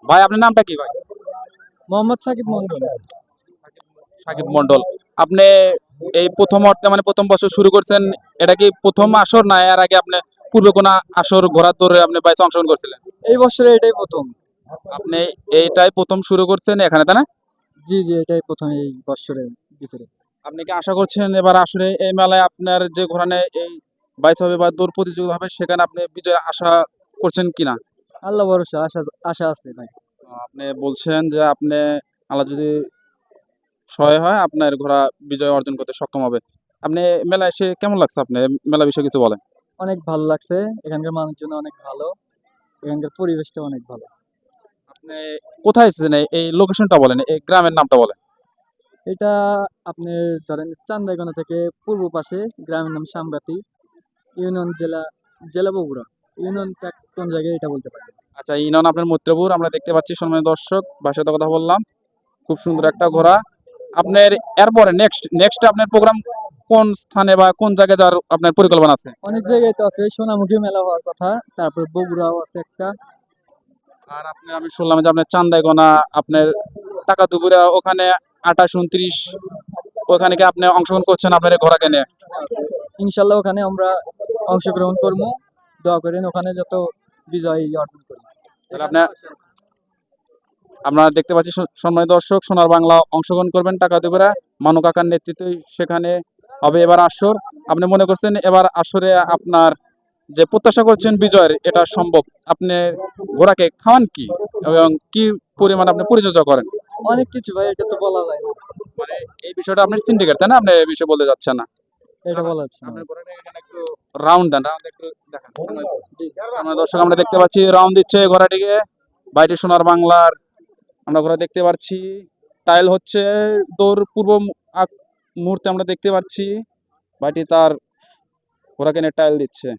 ভাই আপনার নামটা কি ভাই? মোহাম্মদ সাকিব মন্ডল। সাকিব মন্ডল। আপনি এই প্রথম অর্থে মানে প্রথম বছর শুরু করছেন, এটা কি প্রথম আসর না এর আগে আপনি পূর্বে কোনো আসর ঘোরার দৌড়ে আপনি বাইসে অংশগ্রহণ করছিলেন? এই বছরে এটাই প্রথম। আপনি এইটাই প্রথম শুরু করছেন এখানে, তাই না? জি জি, এটাই প্রথম এই বছরের ভিতরে। আপনি কি আশা করছেন এবার আসলে এই মেলায় আপনার যে ঘোরানে এই বাইস হবে বা দৌড় প্রতিযোগিতা হবে সেখানে আপনি বিজয় আশা করছেন কিনা? আল্লাহ ভরসা, আশা আশা আছে ভাই। আপনি বলছেন যে আপনি আল্লাহ যদি সহায় হয় আপনার ঘোড়া বিজয় অর্জন করতে সক্ষম হবে। আপনি মেলায় এসে কেমন লাগছে? আপনি মেলা বিষয়ে কিছু বলেন। অনেক ভালো লাগছে, এখানকার মানুষজন অনেক ভালো, এখানকার পরিবেশটা অনেক ভালো। আপনি কোথায় এসেছেন? এই লোকেশনটা বলেন, এই গ্রামের নামটা বলেন। এটা আপনি ধরেন চান্দাইগোনা থেকে পূর্ব পাশে, গ্রামের নাম সামরাতি, ইউনিয়ন, জেলা জেলা বগুড়া। ইউনিয়নটা কোন জায়গায় এটা বলতে পারবেন। আচ্ছা, ইনন আপনার মৈত্রপুর আমরা দেখতে পাচ্ছি। সম্মানিত দর্শক, ভাষায় তো কথা বললাম, খুব সুন্দর একটা ঘোড়া। আপনার এরপরে নেক্সট নেক্সট আপনার প্রোগ্রাম কোন স্থানে বা কোন জায়গায় যাওয়ার আপনার পরিকল্পনা আছে? অনেক জায়গায় তো আছে, সোনামুখী মেলা হওয়ার কথা, তারপর বগুড়াও আছে একটা। আর আপনি আমি শুনলাম যে আপনার চান্দাইগোনা, আপনার টাকা দুপুরা ওখানে 28, 29, ওখানে কি আপনি অংশগ্রহণ করছেন আপনার এই ঘোড়াকে নিয়ে? আছে। ইনশাল্লাহ ওখানে আমরা অংশগ্রহণ করবো। দোয়া করেন ওখানে যত বিজয় অর্জন করি। তাহলে আপনি আমরা দেখতে পাচ্ছি সম্মানিত দর্শক, সোনার বাংলা অংশগ্রহণ করবেন টাকা দুপুরা মানু কাকার নেতৃত্বে সেখানে হবে এবার আসর। আপনি মনে করছেন এবার আসরে আপনার যে প্রত্যাশা করছেন বিজয়ের এটা সম্ভব? আপনি ঘোড়াকে খাওয়ান কি এবং কি পরিমাণ আপনি পরিচর্যা করেন? অনেক কিছু ভাই, এটা তো বলা যায় না। মানে এই বিষয়টা আপনার সিন্ডিকেট, তাই না? আপনি এই বিষয়ে বলতে যাচ্ছেন না? এটা বলা যাচ্ছে না। আপনার ঘোড়াটা এখানে একটু রাউন্ড দেন, রাউন্ড একটু দেখান। জি। আমরা দর্শক আমরা দেখতে পাচ্ছি রাউন্ড দিচ্ছে ঘোড়াটিকে। বাইটি সোনার বাংলার আমরা ঘোড়া দেখতে পাচ্ছি। টাইল হচ্ছে দৌড় পূর্ব মুহূর্তে আমরা দেখতে পাচ্ছি বাইটি তার ঘোড়াকে নিয়ে টাইল দিচ্ছে।